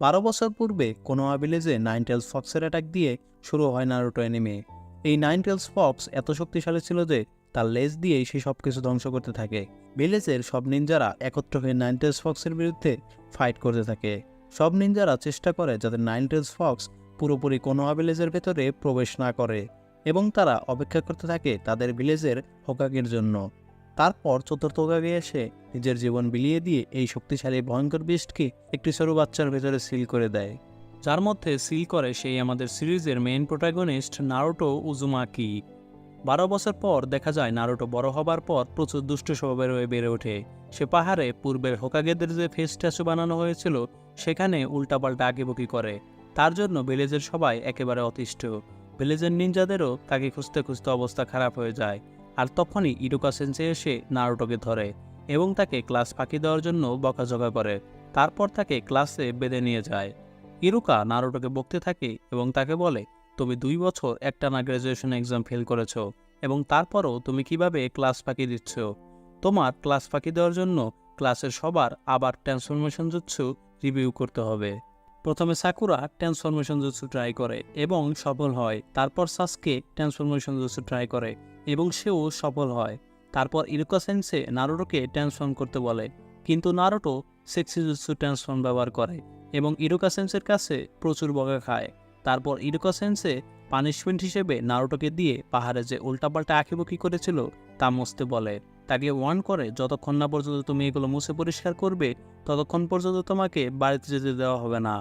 12 বছর পূর্বে কোনোয়া ভিলেজে নাইনটেলস ফক্সের অ্যাটাক দিয়ে শুরু হয় নারুটো অ্যানিমে। এই নাইনটেলস ফক্স এত শক্তিশালী ছিল যে তার লেজ দিয়েই সে সবকিছু ধ্বংস করতে থাকে। ভিলেজের সব নিনজারা একত্র হয়ে নাইনটেলস ফক্সের বিরুদ্ধে ফাইট করতে থাকে। সব নিনজারা চেষ্টা করে যাতে নাইনটেলস ফক্স পুরোপুরি কোনোয়া ভিলেজের ভেতরে প্রবেশ না করে, এবং তারা অপেক্ষা করতে থাকে তাদের ভিলেজের হোকাগের জন্য। তারপর চতুর্থ হোকাগে এসে নিজের জীবন বিলিয়ে দিয়ে এই শক্তিশালী ভয়ঙ্কর বিস্টকে একটি ছোট বাচ্চার ভেতরে সিল করে দেয়, যার মধ্যে সিল করে সেই আমাদের সিরিজের মেইন প্রোটাগনিস্ট নারুটো উজুমাকি। 12 বছর পর দেখা যায় নারুটো বড় হবার পর প্রচুর দুষ্ট স্বভাবের হয়ে বেড়ে ওঠে। সে পাহাড়ে পূর্বের হোকাগেদের যে ফেস স্ট্যাচু বানানো হয়েছিল সেখানে উল্টাপাল্টা আঁকিবুকি করে। তার জন্য ভিলেজের সবাই একেবারে অতিষ্ঠ। ভিলেজের নিনজাদেরও তাকে খুঁজতে খুঁজতে অবস্থা খারাপ হয়ে যায়। আর তখনই ইরুকা সেন্সে এসে নারুটোকে ধরে এবং তাকে ক্লাস ফাঁকি দেওয়ার জন্য বকাঝকা করে। তারপর তাকে ক্লাসে বেঁধে নিয়ে যায়। ইরুকা নারুটোকে বকতে থাকে এবং তাকে বলে, তুমি 2 বছর একটানা গ্র্যাজুয়েশন এক্সাম ফেল করেছো এবং তারপরও তুমি কিভাবে ক্লাস ফাঁকি দিচ্ছ? তোমার ক্লাস ফাঁকি দেওয়ার জন্য ক্লাসের সবার আবার ট্রান্সফরমেশন জুৎসু রিভিউ করতে হবে। প্রথমে সাকুরা ট্রান্সফরমেশন জুৎসু ট্রাই করে এবং সফল হয়। তারপর সাসকে ট্রান্সফরমেশন জুৎসু ট্রাই করে এবং সেও সফল হয়। তারপর ইরুকা সেন্সে নারুটোকে ট্রান্সফর্ম করতে বলে, কিন্তু নারুটো সেক্সি জুৎসু ট্রান্সফর্ম ব্যবহার করে এবং ইরুকা সেন্সের কাছে প্রচুর বকা খায়। তারপর ইরুকা সেন্সে পানিশমেন্ট হিসেবে নারুটোকে দিয়ে পাহাড়ে যে উল্টাপাল্টা আঁকিবুকি করেছিল তা মুছতে বলে। তাকে ওয়ার্ন করে, যতক্ষণ না পর্যন্ত তুমি এগুলো মুছে পরিষ্কার করবে ততক্ষণ পর্যন্ত তোমাকে বাড়িতে যেতে দেওয়া হবে না।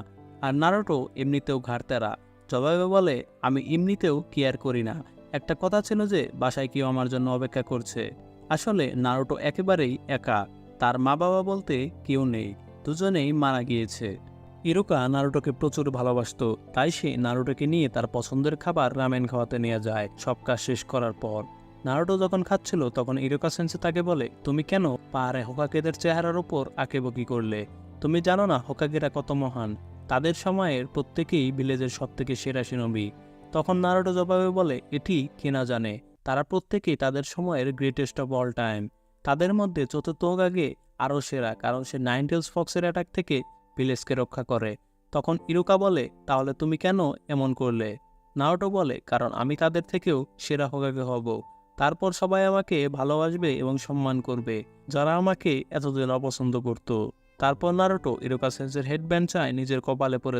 আর নারুটো এমনিতেও ঘাড়তেরা, জবাবে বলে, আমি এমনিতেও কেয়ার করি না। একটা কথা ছিল যে বাসায় কেউ আমার জন্য অপেক্ষা করছে। আসলে নারুটো একেবারেই একা, তার মা বাবা বলতে কেউ নেই, দুজনেই মারা গিয়েছে। ইরুকা নারুটোকে প্রচুর ভালোবাসতো, তাই সে নারুটোকে নিয়ে তার পছন্দের খাবার রামেন খাওয়াতে নিয়ে যায় সব কাজ শেষ করার পর। নারুটো যখন খাচ্ছিল তখন ইরুকা সেন্সে তাকে বলে, তুমি কেন পাহাড়ে হোকাগেদের চেহারার উপর আঁকেবুকি করলে? তুমি জানো না হোকাগেরা কত মহান? তাদের সময়ের প্রত্যেকেই ভিলেজের সবথেকে সেরা শিনবি। তখন নারুটো জবাবে বলে, এটি কে না জানে, তারা প্রত্যেকেই তাদের সময়ের গ্রেটেস্ট অফ অল টাইম। তাদের মধ্যে চতুর্থ হোকাগে আরও সেরা, কারণ সে নাইনটেলস ফক্সের অ্যাটাক থেকে ভিলেজকে রক্ষা করে। তখন ইরুকা বলে, তাহলে তুমি কেন এমন করলে? নারুটো বলে, কারণ আমি তাদের থেকেও সেরা হোকাগে হব। তারপর সবাই আমাকে ভালোবাসবে এবং সম্মান করবে, যারা আমাকে এতদিন অপছন্দ করত। তারপর নারুটো ইরুকা সেন্সের হেডব্যান্ড চায় নিজের কপালে পরে